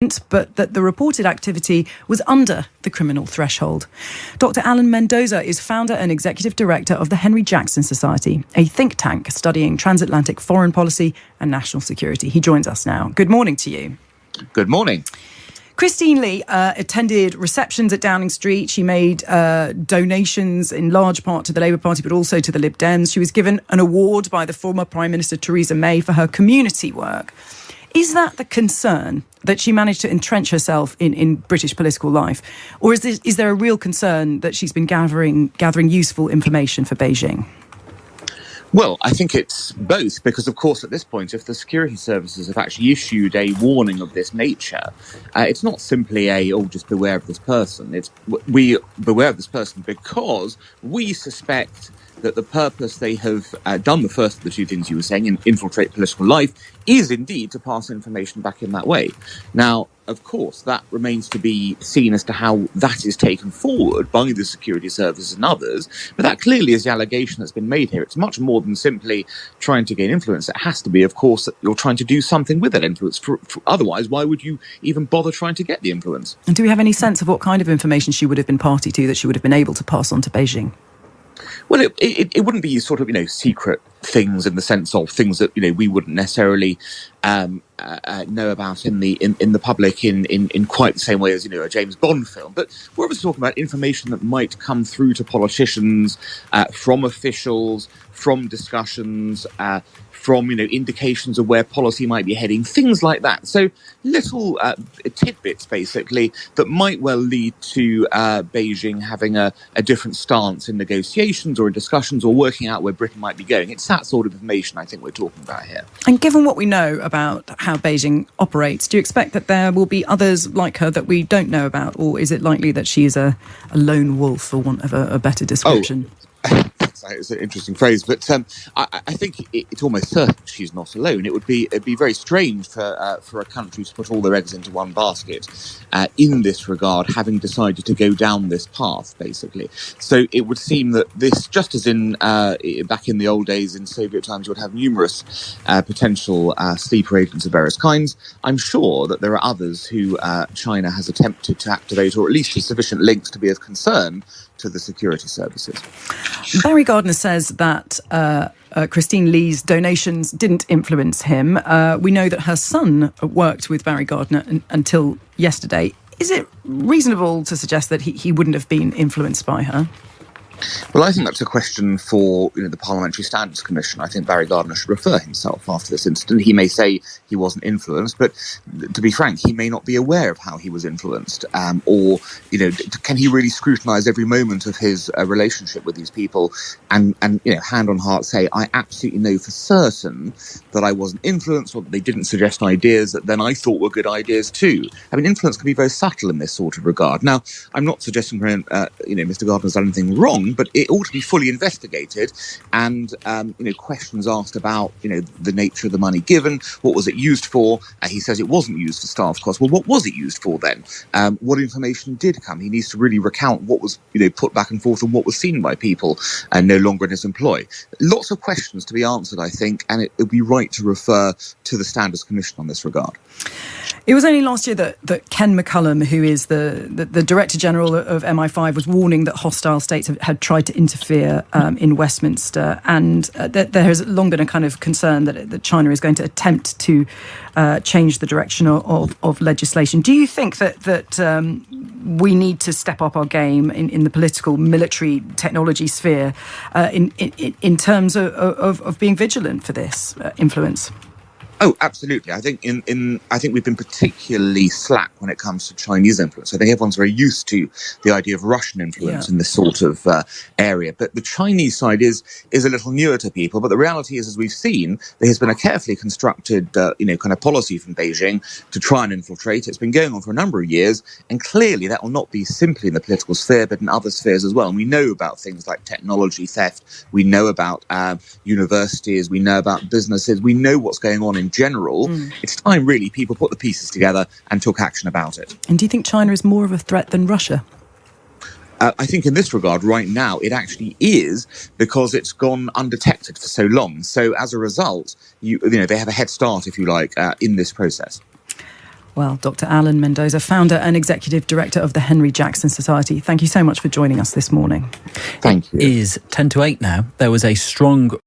but that the reported activity was under the criminal threshold. Dr. Alan Mendoza is founder and executive director of the Henry Jackson Society, a think tank studying transatlantic foreign policy and national security. He joins us now. Good morning to you. Good morning. Christine Lee attended receptions at Downing Street. She made donations in large part to the Labour Party, but also to the Lib Dems. She was given an award by the former Prime Minister Theresa May for her community work. Is that the concern, that she managed to entrench herself in British political life? Or is there a real concern that she's been gathering useful information for Beijing? Well, I think it's both, because, of course, at this point, if the security services have actually issued a warning of this nature, it's not simply just beware of this person. We beware of this person because we suspect that the purpose they have done, the first of the two things you were saying, infiltrate political life, is indeed to pass information back in that way. Now, of course, that remains to be seen as to how that is taken forward by the security services and others, but that clearly is the allegation that's been made here. It's much more than simply trying to gain influence. It has to be, of course, that you're trying to do something with that influence. Otherwise, why would you even bother trying to get the influence? And do we have any sense of what kind of information she would have been party to, that she would have been able to pass on to Beijing? Well, it wouldn't be sort of, secret things in the sense of things that, we wouldn't necessarily know about in the public in quite the same way as, a James Bond film. But we're obviously talking about information that might come through to politicians, from officials, from discussions, from, indications of where policy might be heading, things like that. So little tidbits, basically, that might well lead to Beijing having a different stance in negotiations or in discussions or working out where Britain might be going. It's that sort of information I think we're talking about here. And given what we know about how Beijing operates, do you expect that there will be others like her that we don't know about, or is it likely that she is a lone wolf, for want of a better description? It's an interesting phrase, but I think it's almost certain she's not alone. It'd be very strange for a country to put all their eggs into one basket in this regard, having decided to go down this path, basically. So it would seem that this, just as in back in the old days in Soviet times, you would have numerous potential sleeper agents of various kinds. I'm sure that there are others who China has attempted to activate, or at least has sufficient links to be of concern to the security services. Barry Gardner says that Christine Lee's donations didn't influence him. We know that her son worked with Barry Gardner until yesterday. Is it reasonable to suggest that he wouldn't have been influenced by her? Well, I think that's a question for the Parliamentary Standards Commission. I think Barry Gardner should refer himself after this incident. He may say he wasn't influenced, but to be frank, he may not be aware of how he was influenced, or can he really scrutinise every moment of his relationship with these people and hand on heart say, I absolutely know for certain that I wasn't influenced, or that they didn't suggest ideas that then I thought were good ideas too. I mean, influence can be very subtle in this sort of regard. Now, I'm not suggesting Mr. Gardner's done anything wrong, but it ought to be fully investigated and, questions asked about, the nature of the money given, what was it used for? He says it wasn't used for staff costs. Well, what was it used for then? What information did come? He needs to really recount what was, put back and forth and what was seen by people and no longer in his employ. Lots of questions to be answered, I think, and it would be right to refer to the Standards Commission on this regard. It was only last year that Ken McCullum, who is the Director General of MI5, was warning that hostile states had tried to interfere in Westminster, and that there has long been a kind of concern that China is going to attempt to change the direction of legislation. Do you think that we need to step up our game in the political, military, technology sphere in terms of being vigilant for this influence? Oh, absolutely. I think I think we've been particularly slack when it comes to Chinese influence. I think everyone's very used to the idea of Russian influence in this sort of area. But the Chinese side is a little newer to people. But the reality is, as we've seen, there has been a carefully constructed, kind of policy from Beijing to try and infiltrate. It's been going on for a number of years. And clearly that will not be simply in the political sphere, but in other spheres as well. And we know about things like technology theft. We know about universities. We know about businesses. We know what's going on in general. It's time really people put the pieces together and took action about it. And do you think China is more of a threat than Russia? I think in this regard right now it actually is, because it's gone undetected for so long. So as a result, they have a head start, if you like, in this process. Well, Dr. Alan Mendoza, founder and executive director of the Henry Jackson Society, thank you so much for joining us this morning. Thank you. It is 10 to 8 now. There was a strong